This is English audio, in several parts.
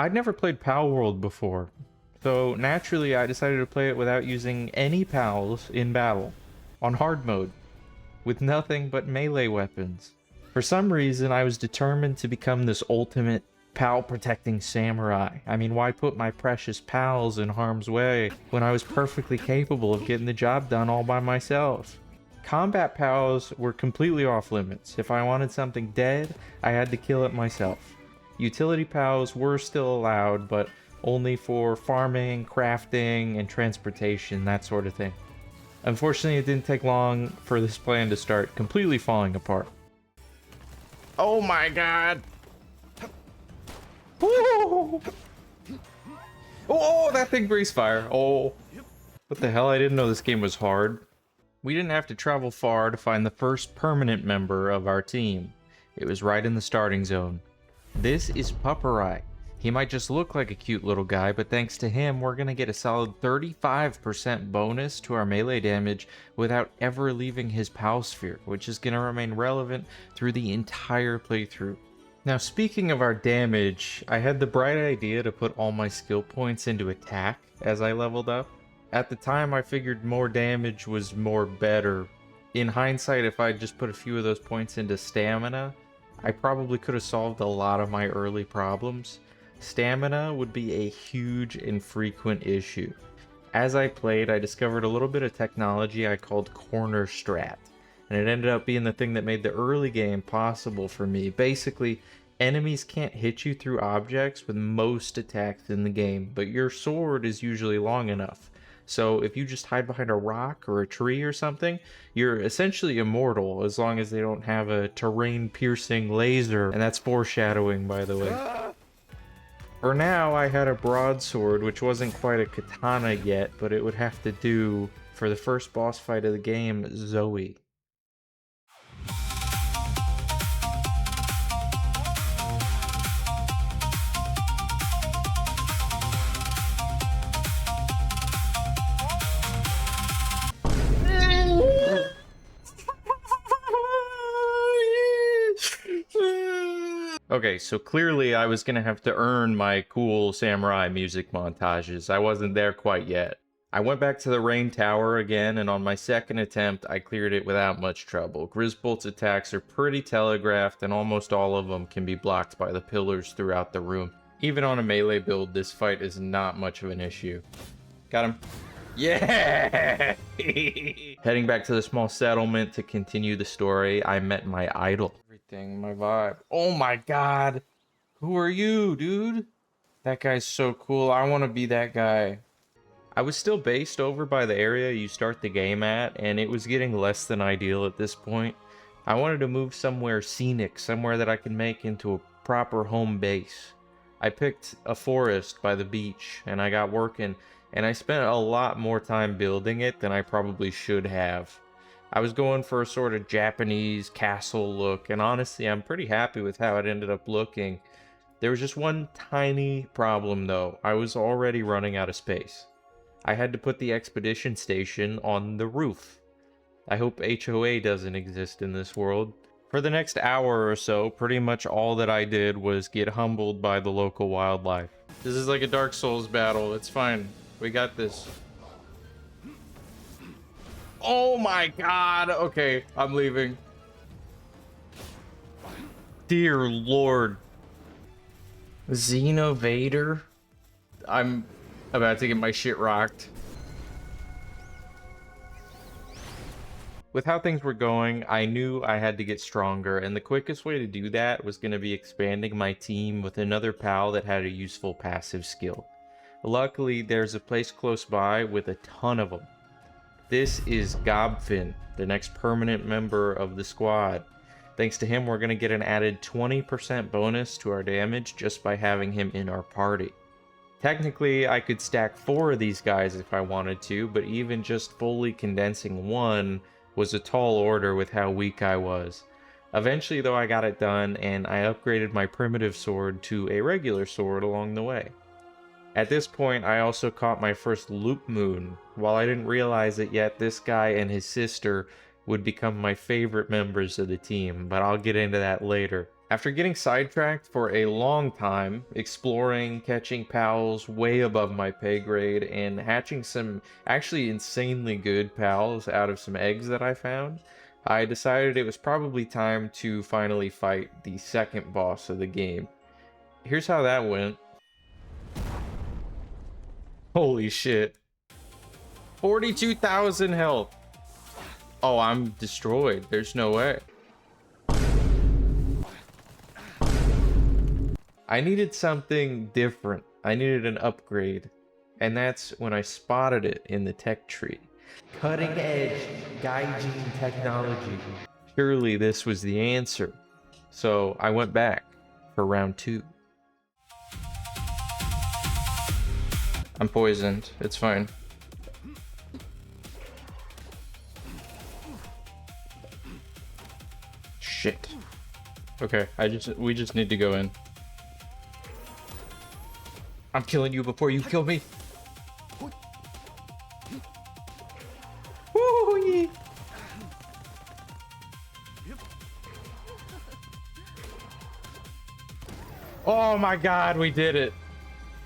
I'd never played Palworld before, so naturally I decided to play it without using any pals in battle, on hard mode, with nothing but melee weapons. For some reason, I was determined to become this ultimate pal-protecting samurai. I mean, why put my precious pals in harm's way when I was perfectly capable of getting the job done all by myself? Combat pals were completely off limits. If I wanted something dead, I had to kill it myself. Utility pals were still allowed, but only for farming, crafting, and transportation, that sort of thing. Unfortunately, it didn't take long for this plan to start completely falling apart. Oh my god! Oh, oh, that thing breathes fire. Oh, what the hell? I didn't know this game was hard. We didn't have to travel far to find the first permanent member of our team. It was right in the starting zone. This is Pupperai. He might just look like a cute little guy, but thanks to him, we're going to get a solid 35% bonus to our melee damage without ever leaving his pal sphere, which is going to remain relevant through the entire playthrough. Now, speaking of our damage, I had the bright idea to put all my skill points into attack as I leveled up. At the time, I figured more damage was more better. In hindsight, if I just put a few of those points into stamina, I probably could have solved a lot of my early problems. Stamina would be a huge and frequent issue. As I played, I discovered a little bit of technology I called corner strat, and it ended up being the thing that made the early game possible for me. Basically, enemies can't hit you through objects with most attacks in the game, but your sword is usually long enough. So if you just hide behind a rock or a tree or something, you're essentially immortal as long as they don't have a terrain-piercing laser, and that's foreshadowing, by the way. For now, I had a broadsword, which wasn't quite a katana yet, but it would have to do for the first boss fight of the game, Zoe. Okay, so clearly I was gonna have to earn my cool samurai music montages. I wasn't there quite yet. I went back to the rain tower again, and on my second attempt, I cleared it without much trouble. Grisbolt's attacks are pretty telegraphed, and almost all of them can be blocked by the pillars throughout the room. Even on a melee build, this fight is not much of an issue. Got him. Yeah! Heading back to the small settlement to continue the story, I met my idol. Everything, my vibe. Oh my god! Who are you, dude? That guy's so cool. I want to be that guy. I was still based over by the area you start the game at, and it was getting less than ideal at this point. I wanted to move somewhere scenic, somewhere that I could make into a proper home base. I picked a forest by the beach, and I got working, and I spent a lot more time building it than I probably should have. I was going for a sort of Japanese castle look, and honestly, I'm pretty happy with how it ended up looking. There was just one tiny problem though. I was already running out of space. I had to put the expedition station on the roof. I hope HOA doesn't exist in this world. For the next hour or so, pretty much all that I did was get humbled by the local wildlife. This is like a Dark Souls battle. It's fine. We got this. Oh my god! Okay, I'm leaving. Dear Lord. Xenovator? I'm about to get my shit rocked. With how things were going, I knew I had to get stronger, and the quickest way to do that was going to be expanding my team with another pal that had a useful passive skill. Luckily, there's a place close by with a ton of them. This is Gobfin, the next permanent member of the squad. Thanks to him, we're going to get an added 20% bonus to our damage just by having him in our party. Technically, I could stack 4 of these guys if I wanted to, but even just fully condensing 1 was a tall order with how weak I was. Eventually, though, I got it done, and I upgraded my primitive sword to a regular sword along the way. At this point, I also caught my first loop moon. While I didn't realize it yet, this guy and his sister would become my favorite members of the team, but I'll get into that later. After getting sidetracked for a long time, exploring, catching pals way above my pay grade, and hatching some actually insanely good pals out of some eggs that I found, I decided it was probably time to finally fight the second boss of the game. Here's how that went. Holy shit. 42,000 health. Oh, I'm destroyed. There's no way. I needed something different. I needed an upgrade. And that's when I spotted it in the tech tree. Cutting edge Gaijin technology. Surely this was the answer. So I went back for round 2. I'm poisoned. It's fine. Shit. Okay, we just need to go in. I'm killing you before you kill me. Woo-wee. Oh my god, we did it.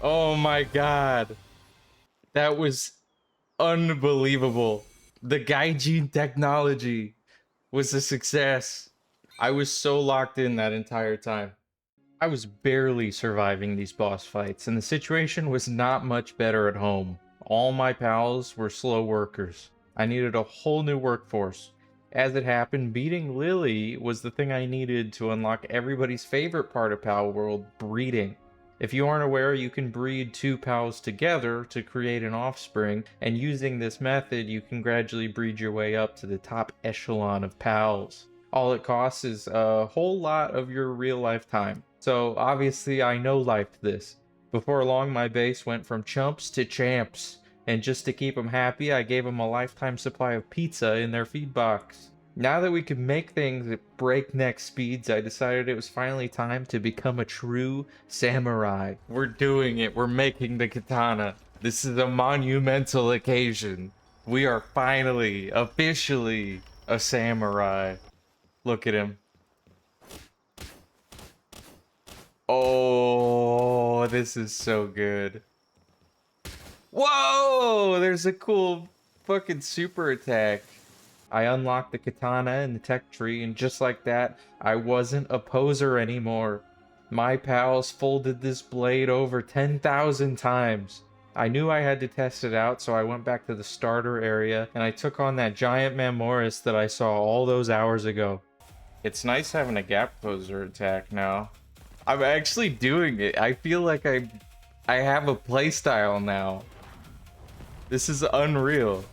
Oh my god. That was unbelievable. The Gaijin technology was a success. I was so locked in that entire time. I was barely surviving these boss fights, and the situation was not much better at home. All my pals were slow workers. I needed a whole new workforce. As it happened, beating Lily was the thing I needed to unlock everybody's favorite part of Palworld, breeding. If you aren't aware, you can breed 2 pals together to create an offspring, and using this method, you can gradually breed your way up to the top echelon of pals. All it costs is a whole lot of your real life time. So obviously I no-lifed this. Before long my base went from chumps to champs, and just to keep them happy I gave them a lifetime supply of pizza in their feed box. Now that we could make things at breakneck speeds, I decided it was finally time to become a true samurai. We're doing it, we're making the katana. This is a monumental occasion. We are finally, officially, a samurai. Look at him. Oh, this is so good. Whoa! There's a cool fucking super attack. I unlocked the katana in the tech tree, and just like that, I wasn't a poser anymore. My pals folded this blade over 10,000 times. I knew I had to test it out, so I went back to the starter area, and I took on that giant Mammoris that I saw all those hours ago. It's nice having a gap poser attack now. I'm actually doing it. I feel like I have a playstyle now. This is unreal.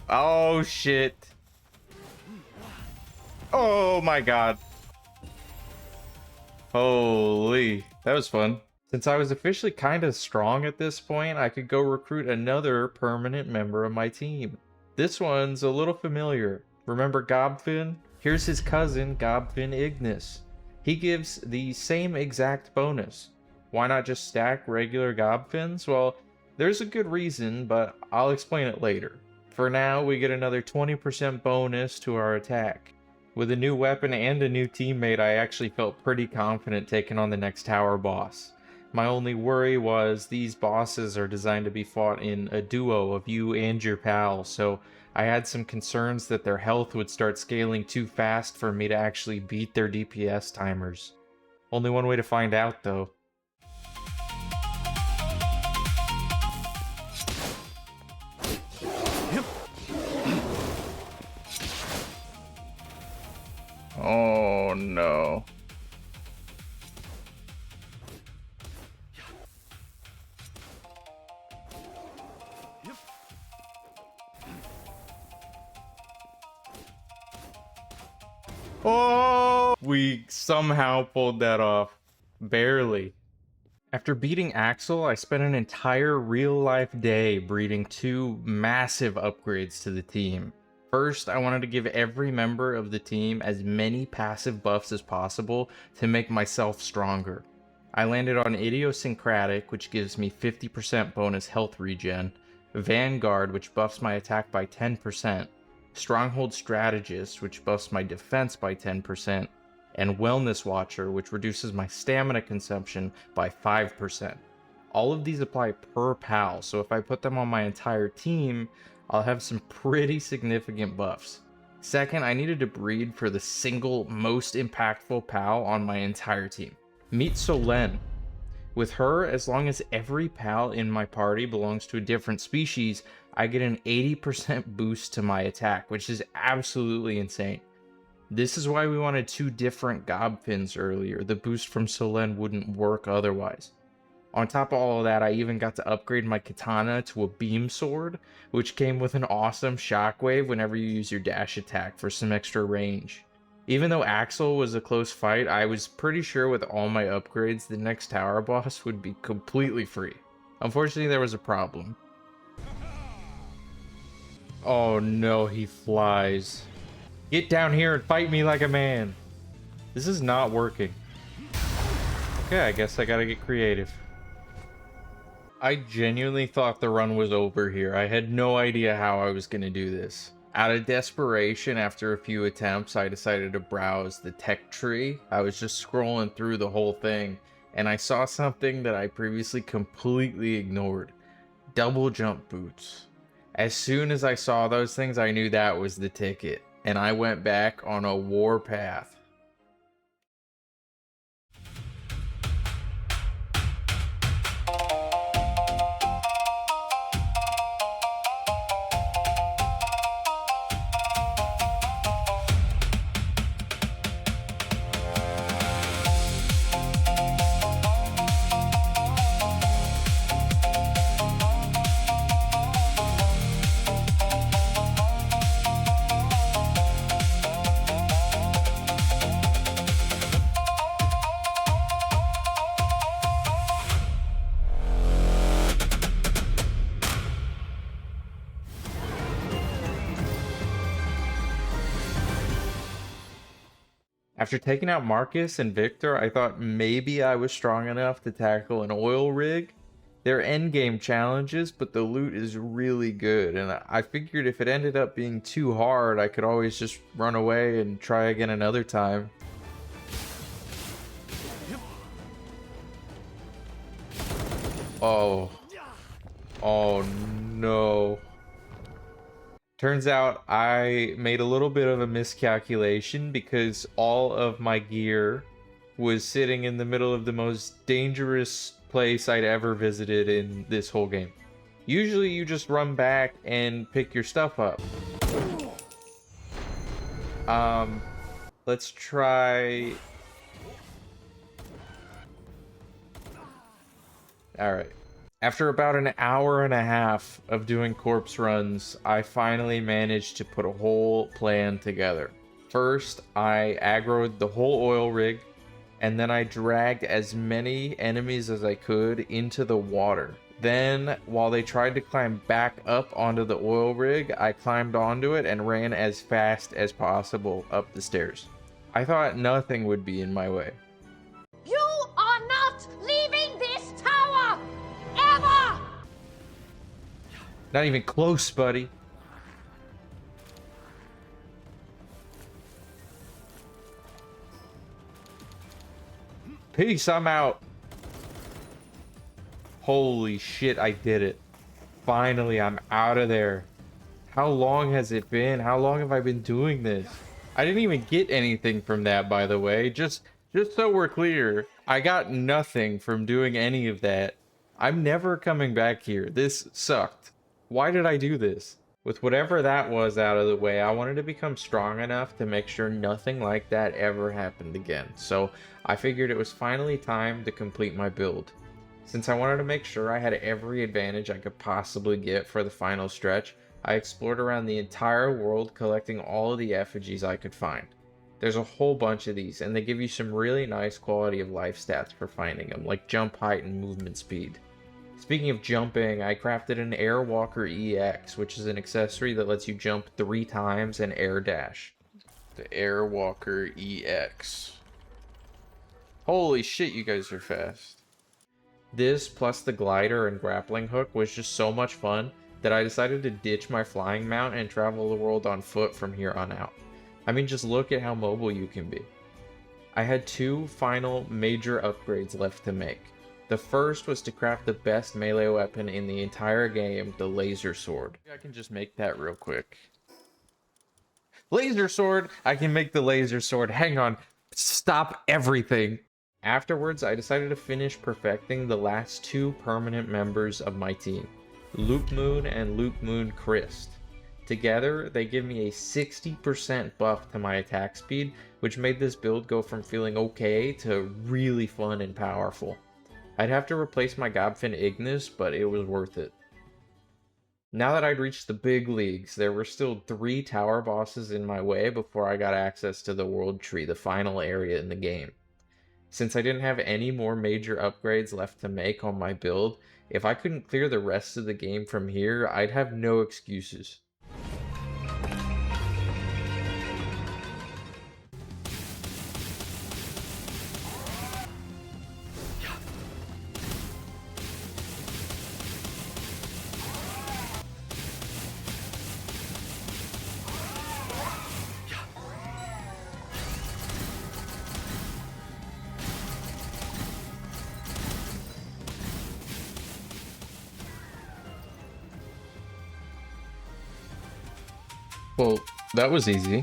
Oh shit. Oh my god. Holy. That was fun. Since I was officially kind of strong at this point, I could go recruit another permanent member of my team. This one's a little familiar. Remember Gobfin? Here's his cousin, Gobfin Ignis. He gives the same exact bonus. Why not just stack regular Gobfins? Well, there's a good reason, but I'll explain it later. For now, we get another 20% bonus to our attack. With a new weapon and a new teammate, I actually felt pretty confident taking on the next tower boss. My only worry was these bosses are designed to be fought in a duo of you and your pal, so I had some concerns that their health would start scaling too fast for me to actually beat their DPS timers. Only one way to find out, though. Oh no. Oh! We somehow pulled that off. Barely. After beating Axel, I spent an entire real-life day breeding 2 massive upgrades to the team. First, I wanted to give every member of the team as many passive buffs as possible to make myself stronger. I landed on Idiosyncratic, which gives me 50% bonus health regen, Vanguard, which buffs my attack by 10%, Stronghold Strategist, which buffs my defense by 10%, and Wellness Watcher, which reduces my stamina consumption by 5%. All of these apply per pal, so if I put them on my entire team, I'll have some pretty significant buffs. Second, I needed to breed for the single most impactful pal on my entire team. Meet Solen. With her, as long as every pal in my party belongs to a different species, I get an 80% boost to my attack, which is absolutely insane. This is why we wanted 2 different Gobfins earlier. The boost from Solen wouldn't work otherwise. On top of all of that, I even got to upgrade my katana to a beam sword, which came with an awesome shockwave whenever you use your dash attack for some extra range. Even though Axel was a close fight, I was pretty sure with all my upgrades, the next tower boss would be completely free. Unfortunately, there was a problem. Oh no, he flies. Get down here and fight me like a man. This is not working. Okay, I guess I gotta get creative. I genuinely thought the run was over here. I had no idea how I was gonna do this. Out of desperation, after a few attempts, I decided to browse the tech tree. I was just scrolling through the whole thing, and I saw something that I previously completely ignored. Double jump boots. As soon as I saw those things, I knew that was the ticket, and I went back on a war path. After taking out Marcus and Victor, I thought maybe I was strong enough to tackle an oil rig. They're endgame challenges, but the loot is really good, and I figured if it ended up being too hard, I could always just run away and try again another time. Oh. Oh no. Turns out I made a little bit of a miscalculation because all of my gear was sitting in the middle of the most dangerous place I'd ever visited in this whole game. Usually you just run back and pick your stuff up. Let's try... Alright. After about an hour and a half of doing corpse runs, I finally managed to put a whole plan together. First, I aggroed the whole oil rig, and then I dragged as many enemies as I could into the water. Then, while they tried to climb back up onto the oil rig, I climbed onto it and ran as fast as possible up the stairs. I thought nothing would be in my way. You are not leaving this tower! Ever! Not even close, buddy. Peace, I'm out. Holy shit, I did it. Finally, I'm out of there. How long has it been? How long have I been doing this? I didn't even get anything from that, by the way. Just so we're clear, I got nothing from doing any of that. I'm never coming back here. This sucked. Why did I do this? With whatever that was out of the way, I wanted to become strong enough to make sure nothing like that ever happened again. So I figured it was finally time to complete my build. Since I wanted to make sure I had every advantage I could possibly get for the final stretch, I explored around the entire world collecting all of the effigies I could find. There's a whole bunch of these, and they give you some really nice quality of life stats for finding them, like jump height and movement speed. Speaking of jumping, I crafted an Airwalker EX, which is an accessory that lets you jump 3 times and air dash. The Airwalker EX. Holy shit, you guys are fast. This, plus the glider and grappling hook, was just so much fun. that I decided to ditch my flying mount and travel the world on foot from here on out. I mean, just look at how mobile you can be. I had 2 final major upgrades left to make. The first was to craft the best melee weapon in the entire game, the laser sword. I can just make that real quick. Laser sword! I can make the laser sword. Hang on. Stop everything. Afterwards, I decided to finish perfecting the last 2 permanent members of my team, Loop Moon and Loop Moon Christ. Together, they give me a 60% buff to my attack speed, which made this build go from feeling okay to really fun and powerful. I'd have to replace my Gobfin Ignis, but it was worth it. Now that I'd reached the big leagues, there were still 3 tower bosses in my way before I got access to the World Tree, the final area in the game. Since I didn't have any more major upgrades left to make on my build, if I couldn't clear the rest of the game from here, I'd have no excuses. Well, that was easy.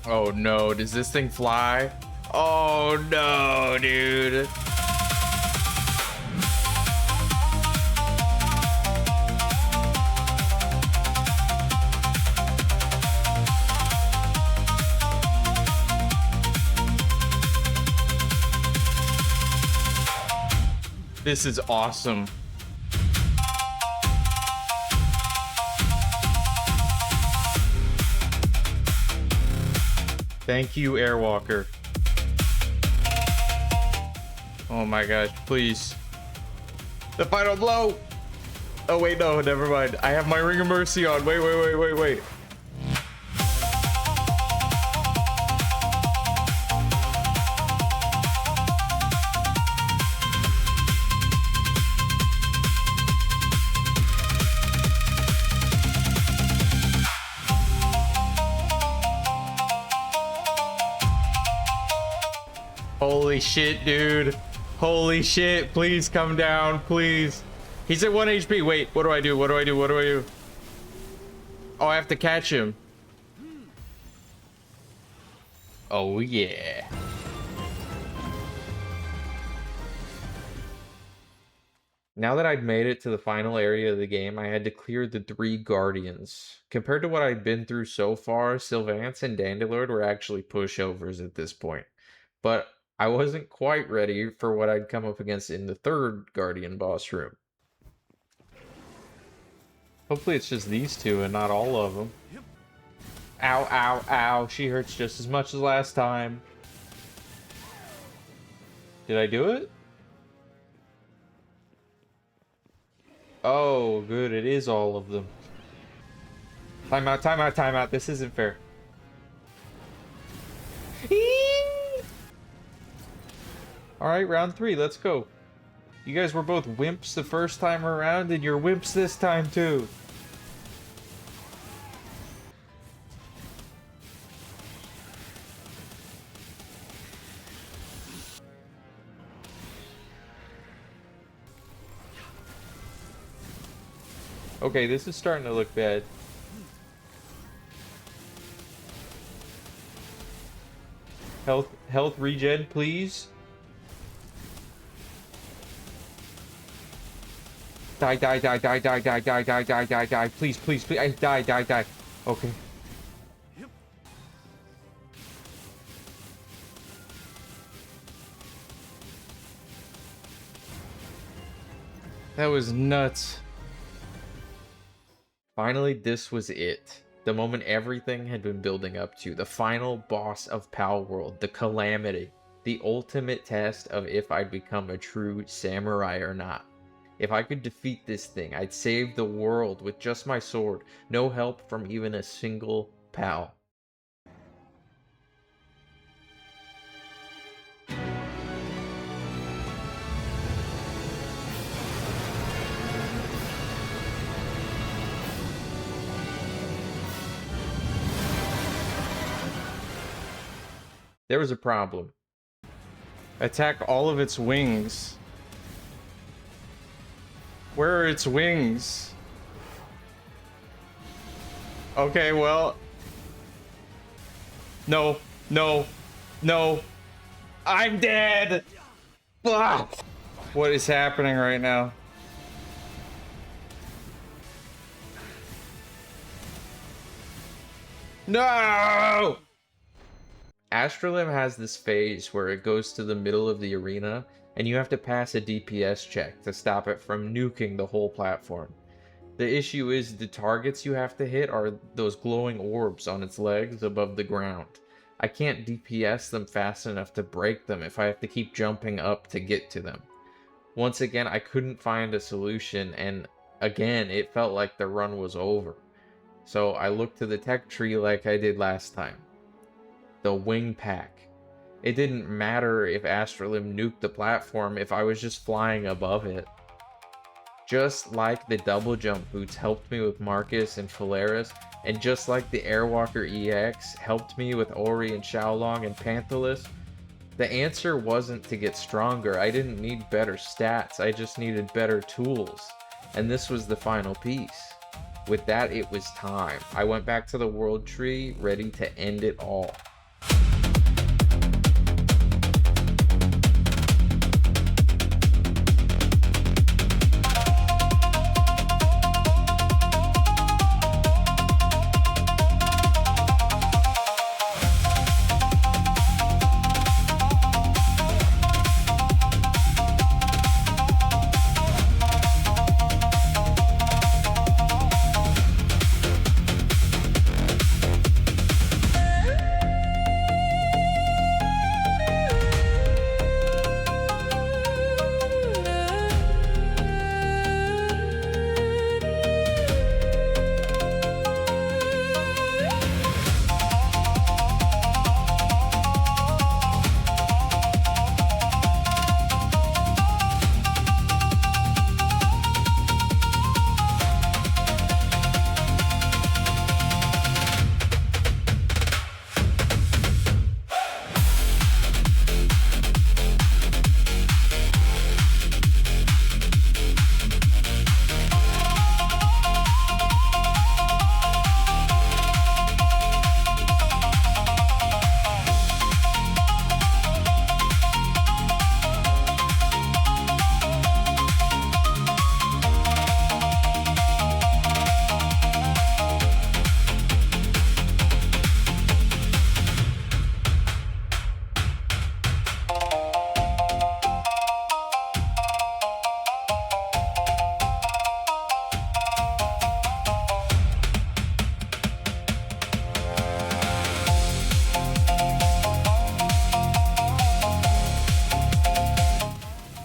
Oh no, does this thing fly? Oh no, dude. This is awesome. Thank you, Airwalker. Oh my gosh, please. The final blow! Oh wait, no, never mind. I have my Ring of Mercy on. Wait. Holy shit, dude. Holy shit, please come down, please. He's at 1 HP. Wait, what do I do? Oh, I have to catch him. Oh, yeah. Now that I'd made it to the final area of the game, I had to clear the 3 Guardians. Compared to what I'd been through so far, Sylvance and Dandelion were actually pushovers at this point. But I wasn't quite ready for what I'd come up against in the 3rd Guardian boss room. Hopefully it's just these 2 and not all of them. Ow, ow, ow. She hurts just as much as last time. Did I do it? Oh, good. It is all of them. Time out. This isn't fair. Alright, round 3, let's go. You guys were both wimps the first time around, and you're wimps this time too. Okay, this is starting to look bad. Health regen, please. Die. Please. I die. Okay. That was nuts. Finally, this was it. The moment everything had been building up to, the final boss of Palworld, the Calamity, the ultimate test of if I'd become a true samurai or not. If I could defeat this thing, I'd save the world with just my sword, no help from even a single pal. There was a problem. Attack all of its wings. Where are its wings? Okay, well. No, no, no. I'm dead! Fuck! What is happening right now? No! Astralim has this phase where it goes to the middle of the arena, and you have to pass a DPS check to stop it from nuking the whole platform. The issue is the targets you have to hit are those glowing orbs on its legs above the ground. I can't DPS them fast enough to break them if I have to keep jumping up to get to them. Once again, I couldn't find a solution, and again, it felt like the run was over. So I looked to the tech tree like I did last time. The wing pack. It didn't matter if Astralim nuked the platform if I was just flying above it. Just like the double jump boots helped me with Marcus and Phalaris, and just like the Airwalker EX helped me with Ori and Xiaolong and Panthalus, the answer wasn't to get stronger. I didn't need better stats, I just needed better tools. And this was the final piece. With that, it was time. I went back to the world tree, ready to end it all.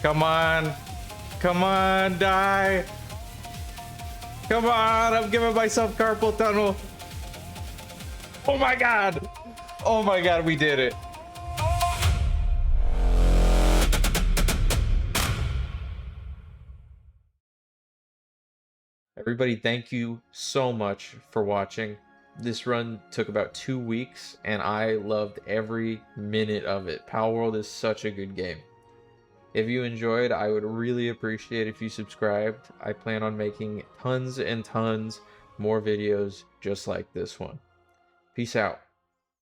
Come on. Come on, die. Come on, I'm giving myself carpal tunnel. Oh my god. Oh my god, we did it. Everybody, thank you so much for watching. This run took about 2 weeks, and I loved every minute of it. Palworld is such a good game. If you enjoyed, I would really appreciate if you subscribed. I plan on making tons and tons more videos just like this one. Peace out.